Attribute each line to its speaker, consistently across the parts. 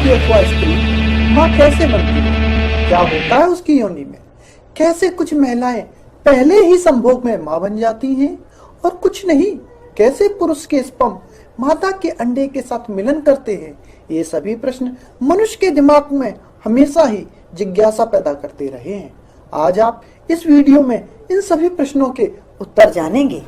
Speaker 1: लड़की अथवा स्त्री माँ कैसे बनती है, क्या होता है उसकी योनि में, कैसे कुछ महिलाएं पहले ही संभोग में माँ बन जाती हैं और कुछ नहीं, कैसे पुरुष के स्पर्म माता के अंडे के साथ मिलन करते हैं। ये सभी प्रश्न मनुष्य के दिमाग में हमेशा ही जिज्ञासा पैदा करते रहे हैं। आज आप इस वीडियो में इन सभी प्रश्नों के उत्तर जानेंगे।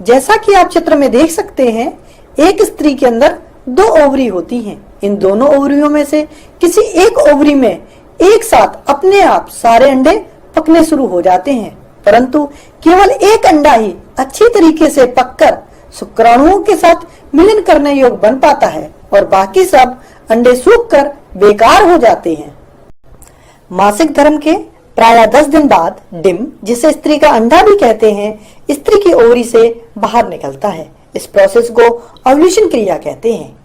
Speaker 1: जैसा कि आप चित्र में देख सकते हैं, एक स्त्री के अंदर 2 ओवरी होती हैं। इन दोनों ओवरियों में से किसी एक ओवरी में एक साथ अपने आप सारे अंडे पकने शुरू हो जाते हैं, परंतु केवल एक अंडा ही अच्छी तरीके से पककर शुक्राणुओं के साथ मिलन करने योग्य बन पाता है और बाकी सब अंडे सूखकर बेकार हो जाते हैं। मासिक धर्म के प्रायः 10 दिन बाद डिम, जिसे स्त्री का अंडा भी कहते हैं, स्त्री की ओवरी से बाहर निकलता है। इस प्रोसेस को ओव्यूलेशन क्रिया कहते हैं।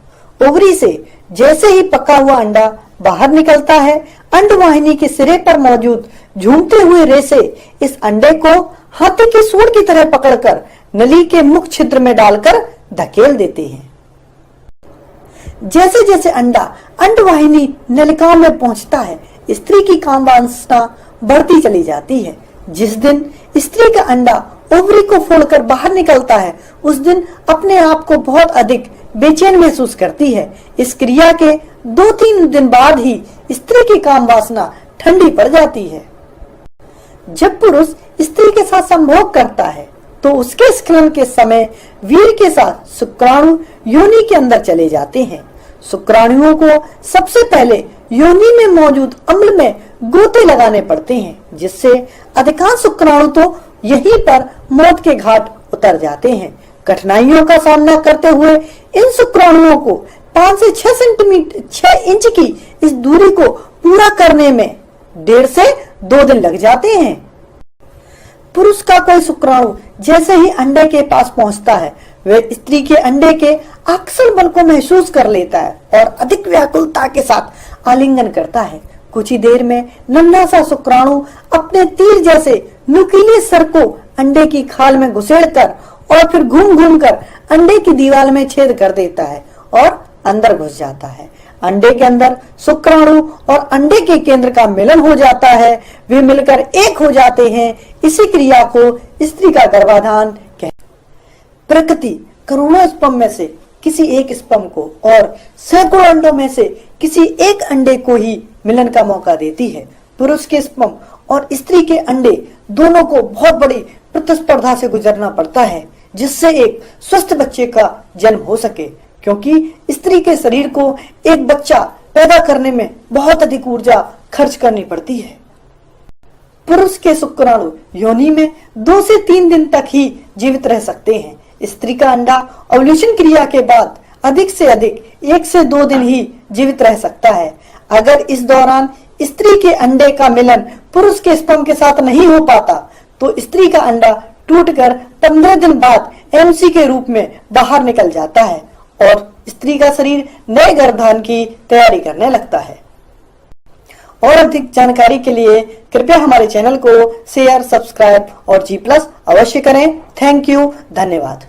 Speaker 1: ओवरी से जैसे ही पका हुआ अंडा बाहर निकलता है, अंडवाहिनी के सिरे पर मौजूद झूमते हुए रेशे इस अंडे को हाथी की सूंड की तरह पकड़कर नली के मुख छिद्र में डालकर धकेल देते हैं। जैसे जैसे अंडा अंडवाहिनी नलिकाओं में पहुंचता है, स्त्री की काम वासना बढ़ती चली जाती है। जिस दिन स्त्री का अंडा ओवरी को फोड़कर बाहर निकलता है, उस दिन अपने आप को बहुत अधिक बेचैन महसूस करती है। इस क्रिया के 2-3 दिन बाद ही स्त्री की काम वासना ठंडी पड़ जाती है। जब पुरुष स्त्री के साथ संभोग करता है तो उसके स्खलन के समय वीर्य के साथ शुक्राणु योनि के अंदर चले जाते हैं। शुक्राणुओं को सबसे पहले योनि में मौजूद अम्ल में गोते लगाने पड़ते हैं, जिससे अधिकांश शुक्राणु तो यहीं पर मौत के घाट उतर जाते हैं। कठिनाइयों का सामना करते हुए इन शुक्राणुओं को 5 से 6 इंच की इस दूरी को पूरा करने में 1.5 से 2 दिन लग जाते हैं। पुरुष का कोई शुक्राणु जैसे ही अंडे के पास पहुंचता है, वह स्त्री के अंडे के आकर्षण बल को महसूस कर लेता है और अधिक व्याकुलता के साथ आलिंगन करता है। कुछ ही देर में नन्हा सा शुक्राणु अपने तीर जैसे नुकीले सर को अंडे की खाल में घुसेड़कर और फिर घूम घूम कर अंडे की दीवार में छेद कर देता है और अंदर घुस जाता है। अंडे के अंदर शुक्राणु और अंडे के केंद्र का मिलन हो जाता है, वे मिलकर एक हो जाते हैं। इसी क्रिया को स्त्री का गर्भाधान कहते हैं। प्रकृति करोड़ों स्पर्म में से किसी एक स्पर्म को और सैकड़ों अंडों में से किसी एक अंडे को ही मिलन का मौका देती है। पुरुष के स्पर्म और स्त्री के अंडे दोनों को बहुत बड़ी प्रतिस्पर्धा से गुजरना पड़ता है, जिससे एक स्वस्थ बच्चे का जन्म हो सके, क्योंकि स्त्री के शरीर को एक बच्चा पैदा करने में बहुत अधिक ऊर्जा खर्च करनी पड़ती है। पुरुष के शुक्राणु योनि में 2 से 3 दिन तक ही जीवित रह सकते हैं। स्त्री का अंडा ओव्यूलेशन क्रिया के बाद अधिक से अधिक 1 से 2 दिन ही जीवित रह सकता है। अगर इस दौरान स्त्री के अंडे का मिलन पुरुष के स्पर्म के साथ नहीं हो पाता, तो स्त्री का अंडा टूटकर 15 दिन बाद एमसी के रूप में बाहर निकल जाता है और स्त्री का शरीर नए गर्भधान की तैयारी करने लगता है। और अधिक जानकारी के लिए कृपया हमारे चैनल को शेयर, सब्सक्राइब और G+ अवश्य करें। थैंक यू, धन्यवाद।